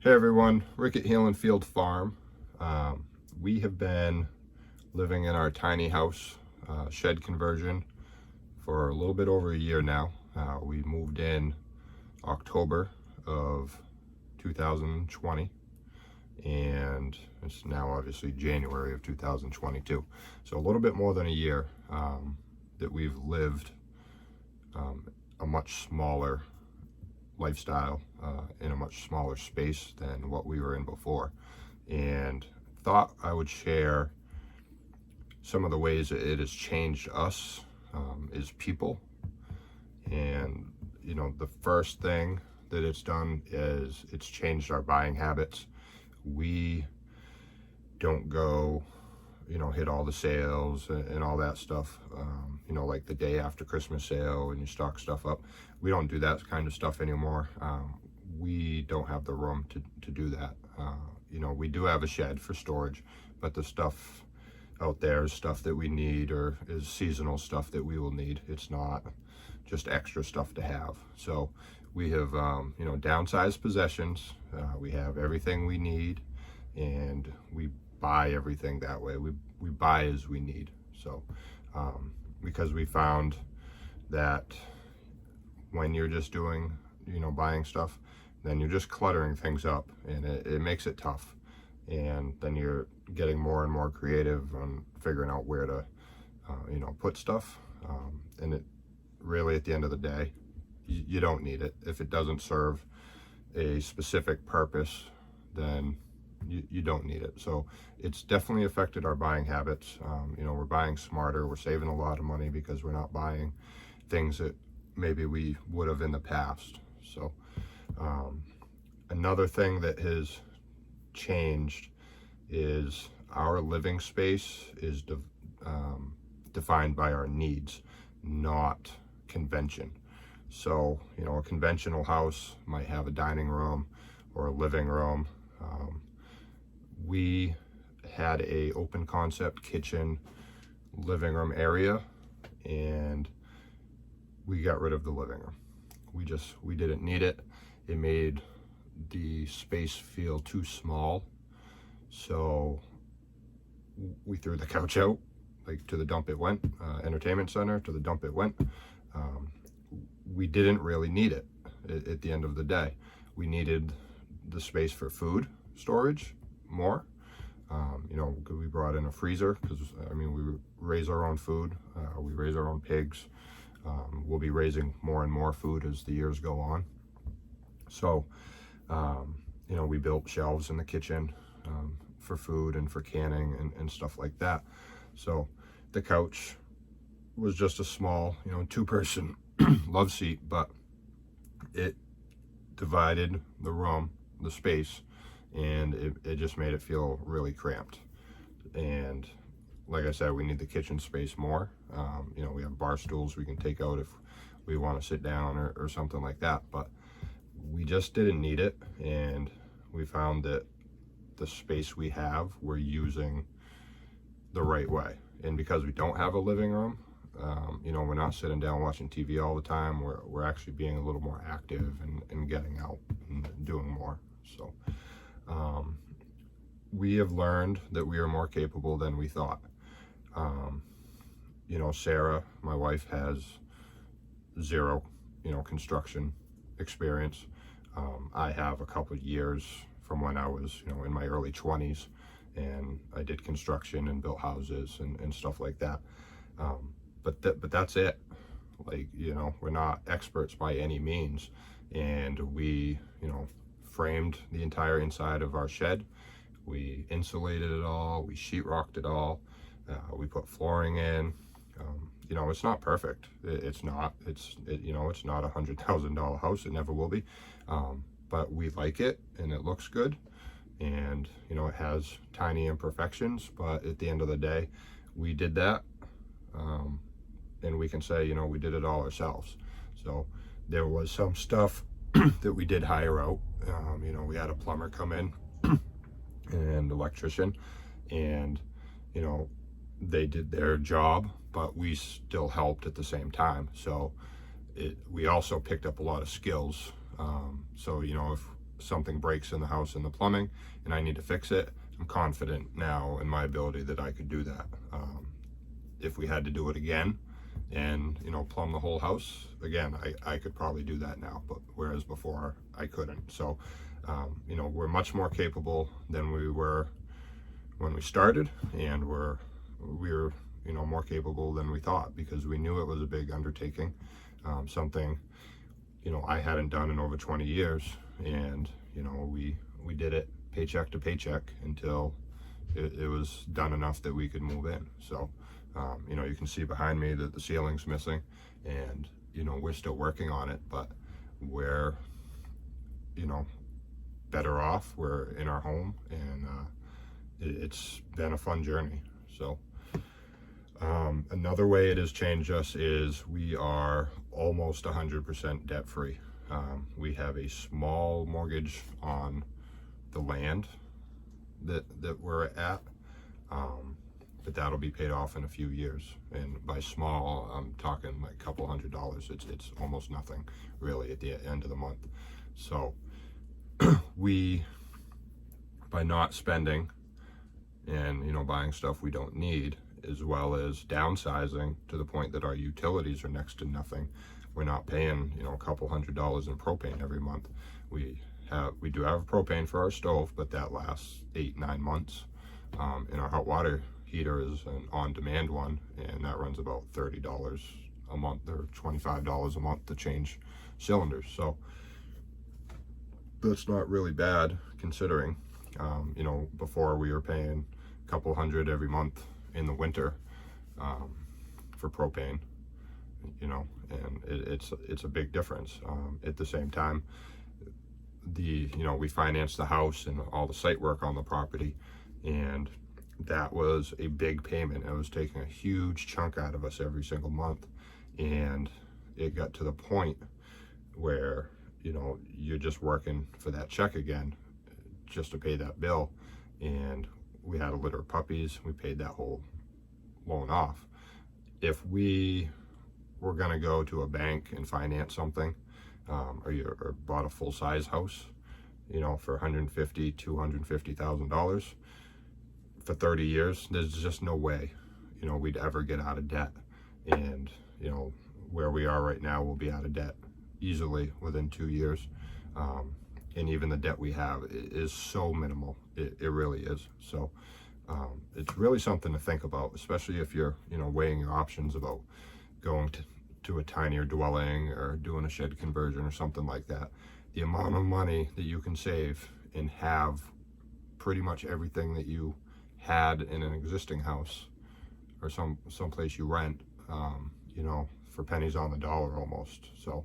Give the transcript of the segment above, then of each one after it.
Hey everyone, Rick at Healing Field Farm. We have been living in our tiny house shed conversion for a little bit over a year now. We moved in October of 2020 and it's now obviously January of 2022. So a little bit more than a year that we've lived a much smaller lifestyle in a much smaller space than what we were in before, and thought I would share some of the ways that it has changed us as people. And the first thing that it's done is it's changed our buying habits. We don't go hit all the sales and all that stuff, like the day after Christmas sale and you stock stuff up. We don't do that kind of stuff anymore. We don't have the room to do that. We do have a shed for storage, but the stuff out there is stuff that we need or is seasonal stuff that we will need. It's not just extra stuff to have. So we have, downsized possessions. We have everything we need and we buy everything that way. We buy as we need. So because we found that when you're just doing buying stuff, then you're just cluttering things up and it makes it tough, and then you're getting more and more creative on figuring out where to put stuff, and it really, at the end of the day, you don't need it. If it doesn't serve a specific purpose, then you don't need it. So it's definitely affected our buying habits. We're buying smarter. We're saving a lot of money because we're not buying things that maybe we would have in the past. So another thing that has changed is our living space is defined by our needs, not convention. So a conventional house might have a dining room or a living room. We had a open concept kitchen living room area, and we got rid of the living room. We didn't need it. It made the space feel too small. So we threw the couch out, like to the dump it went, entertainment center, to the dump it went. We didn't really need it at the end of the day. We needed the space for food storage more. We brought in a freezer because we raise our own food. We raise our own pigs. We'll be raising more and more food as the years go on. So, we built shelves in the kitchen for food and for canning and stuff like that. So the couch was just a small, two-person love seat, but it divided the room, the space, and it just made it feel really cramped. And like I said, we need the kitchen space more. We have bar stools we can take out if we want to sit down or something like that, but we just didn't need it. And we found that the space we have, we're using the right way. And because we don't have a living room, we're not sitting down watching TV all the time. We're actually being a little more active and getting out and doing more. So we have learned that we are more capable than we thought. Sarah, my wife, has zero, construction experience. I have a couple of years from when I was, in my early 20s, and I did construction and built houses and stuff like that. But that's it. We're not experts by any means. And we, framed the entire inside of our shed. We insulated it all. We sheetrocked it all. We put flooring in. It's not perfect. It's not. It's not $100,000 house. It never will be. But we like it, and it looks good. And it has tiny imperfections. But at the end of the day, we did that. And we can say, we did it all ourselves. So there was some stuff that we did hire out. We had a plumber come in and electrician, and they did their job, but we still helped at the same time. So we also picked up a lot of skills. So if something breaks in the house in the plumbing and I need to fix it, I'm confident now in my ability that I could do that. If we had to do it again and, you know, plumb the whole house again, I could probably do that now, but whereas before I couldn't. So, you know, we're much more capable than we were when we started, and we're, you know, more capable than we thought, because we knew it was a big undertaking, something, you know, I hadn't done in over 20 years, and, you know, we did it paycheck to paycheck until it was done enough that we could move in. So, you know, you can see behind me that the ceiling's missing, and, you know, we're still working on it, but we're, you know, better off. We're in our home, and it's been a fun journey. So another way it has changed us is we are almost 100% debt free. We have a small mortgage on the land that we're at, but that'll be paid off in a few years. And by small, I'm talking like a couple $100. It's almost nothing really at the end of the month. So we, by not spending and, you know, buying stuff we don't need, as well as downsizing to the point that our utilities are next to nothing, we're not paying, you know, a couple $100 in propane every month. We do have propane for our stove, but that lasts 8-9 months. And our hot water heater is an on-demand one, and that runs about $30 a month or $25 a month to change cylinders. So that's not really bad, considering, you know, before we were paying a couple $100 every month in the winter for propane, you know, and it's a big difference. At the same time, you know, we financed the house and all the site work on the property, and that was a big payment. It was taking a huge chunk out of us every single month, and it got to the point where, you know, you're just working for that check again just to pay that bill. And we had a litter of puppies. We paid that whole loan off. If we were going to go to a bank and finance something, or bought a full-size house, you know, for $150,000, $250,000 for 30 years, there's just no way, you know, we'd ever get out of debt. And, you know, where we are right now, we'll be out of debt easily within 2 years. And even the debt we have is so minimal. It really is. So it's really something to think about, especially if you're, you know, weighing your options about going to a tinier dwelling or doing a shed conversion or something like that. The amount of money that you can save and have pretty much everything that you had in an existing house or some place you rent, you know, for pennies on the dollar almost. So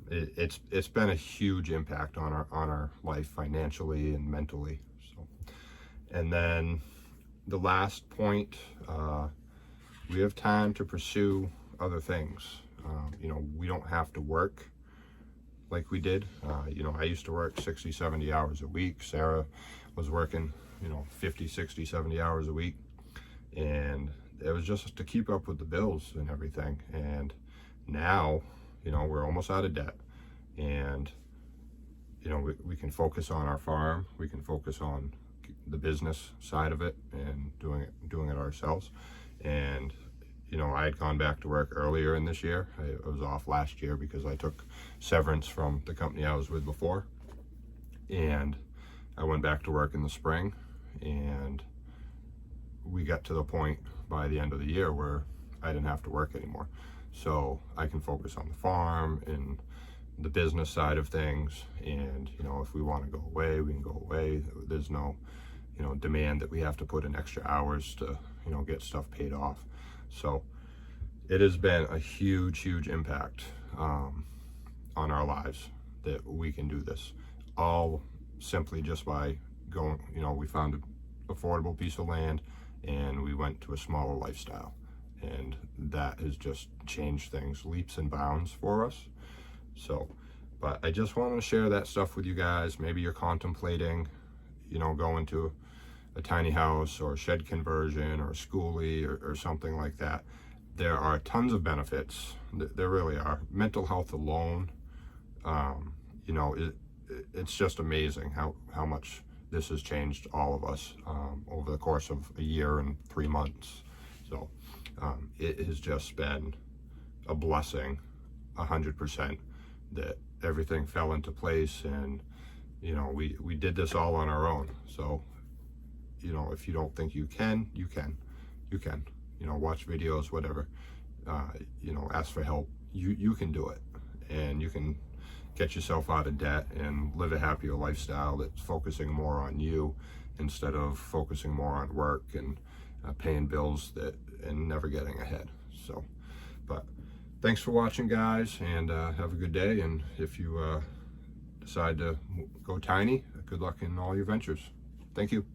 it's been a huge impact on our life financially and mentally. So, and then the last point, we have time to pursue other things. You know, we don't have to work like we did. You know, I used to work 60, 70 hours a week. Sarah was working, you know, 50, 60, 70 hours a week. And it was just to keep up with the bills and everything. And now, you know, we're almost out of debt. And, you know, we can focus on our farm. We can focus on the business side of it and doing it ourselves. And, you know, I had gone back to work earlier in this year. I was off last year because I took severance from the company I was with before. And I went back to work in the spring, and we got to the point by the end of the year where I didn't have to work anymore. So I can focus on the farm and the business side of things. And, you know, if we want to go away, we can go away. There's no, you know, demand that we have to put in extra hours to, you know, get stuff paid off. So it has been a huge impact on our lives that we can do this, all simply just by going, you know, we found an affordable piece of land and we went to a smaller lifestyle, and that has just changed things leaps and bounds for us. So, but I just want to share that stuff with you guys. Maybe you're contemplating, you know, going to a tiny house or a shed conversion or a schoolie or something like that. There are tons of benefits. There really are. Mental health alone, you know, it's just amazing how much this has changed all of us over the course of a year and 3 months. So it has just been a blessing, 100%, that everything fell into place. And you know, we did this all on our own. So you know, if you don't think you can, you can. You know, watch videos, whatever. You know, ask for help. You can do it, and you can get yourself out of debt and live a happier lifestyle that's focusing more on you instead of focusing more on work and paying bills and never getting ahead. So, but thanks for watching, guys, and have a good day. And if you decide to go tiny, good luck in all your ventures. Thank you.